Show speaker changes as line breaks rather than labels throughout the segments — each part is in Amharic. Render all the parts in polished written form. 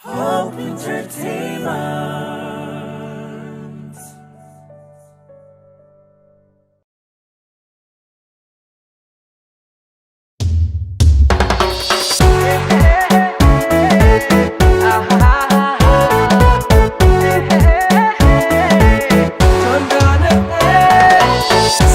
Hope Entertainment.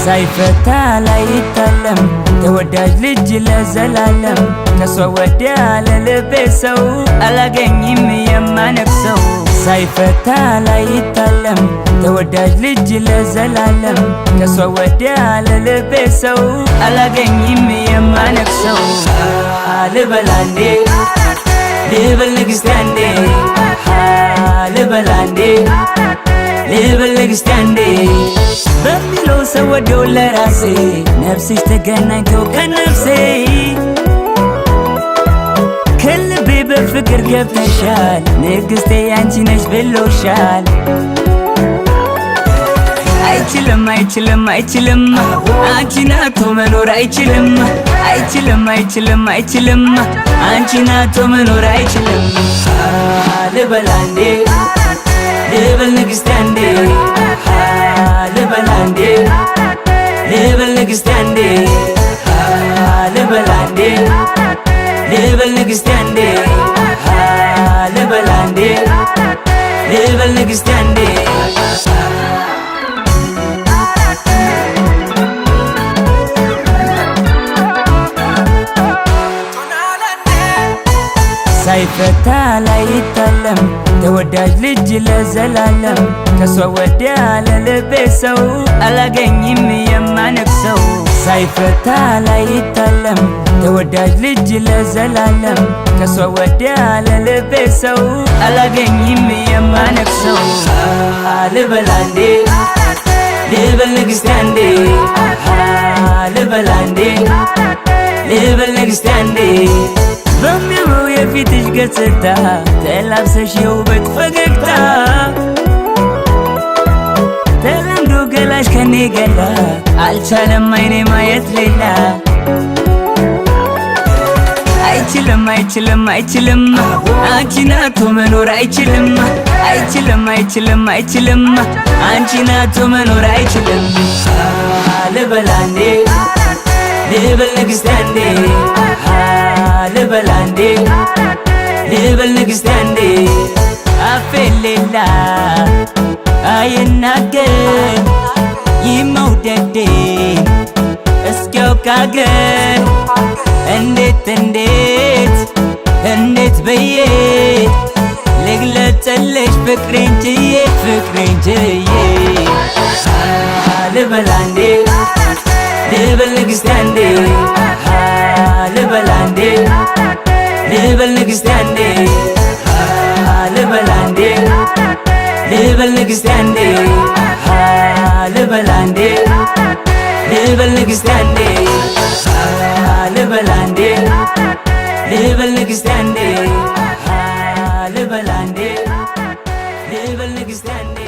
ሳይፈታ ላይታለም ተወዳጅ ልጅ ለዘላለም ከሷ ወዲያ ለልቤ ሰው አላገኝም የማነክሰው። ሳይፈታ ላይታለም ተወዳጅ ልጅ ለዘላለም ከሷ ወዲያ ለልቤ ሰው አላገኝም የማነክሰው። ልበላንዴ ልበል ንግስቴ አንዴ ልበላንዴ ልበል ንግስቴ አንዴ በሚለው ሰው ወደው ለራሴ ነፍስሽ ተገናኝቶ ከነፍሴ ከልቤ በፍቅር ገብተሻል ንግስቴ ያንቺ ነሽ ብሎሻል። አይችልም አይችልም አይችልም አንቺን አጥቶ መኖር አይችልም። አይችልም አይችልም አይችልም አንቺን አጥቶ መኖር አይችልም። ልበላንዴ ልበል ንግስቴ አንዴ ልበላንዴ ልበል ንግስቴ አንዴ ልበላንዴ ልበል ንግስቴ አንዴ ልበላንዴ ልበል ንግስቴ አንዴ ሳይፈታ ላይታለም ተወዳጅ ልጅ ለዘላለም ከሷ ወዲያ ለልቤ ሰው አላገኝም የማነክሰው። ሳይፈታ ላይታለም ተወዳጅ ልጅ ለዘላለም ከሷ ወዲያ ለልቤ ሰው አላገኝም የማነክሰው። ልበላንዴ ልበል ንግስቴ አንዴ ልበላንዴ ልበል ንግስቴ አንዴ በሚያምረው የፊትሽ ገጽታ ተላብሰሽ የውበት ፈገግታ ተለምዶ ገላሽ ከኔ ገላ አልቻለም አይኔ ማየት ሌላ። አይችልም አይችልም አይችልም አንቺን አጥቶ መኖር አይችልም። አይችልም አይችልም አይችልም አንቺን አጥቶ መኖር አይችልም። ልበላንዴ ልበል ንግስቴ አንዴ ልበላንዴ ልበል ንግስቴ አንዴ አፌሌላ አይናገር ይመውደዴ እስኪያውቅ አገር እንዴት እንዴት እንዴት ብዬ ልግለጽልሽ ፍቅሬን ችዬ ፍቅሬን ችዬ። ልበላንዴ ልበል ንግስቴ አንዴ ልበላንዴ ልበል ንግስቴ አንዴ ልበላንዴ ልበል ንግስቴ አንዴ ልበላንዴ ልበል ንግስቴ አንዴ ልበላንዴ ልበል ንግስቴ አንዴ ልበላንዴ ልበል ንግስቴ አንዴ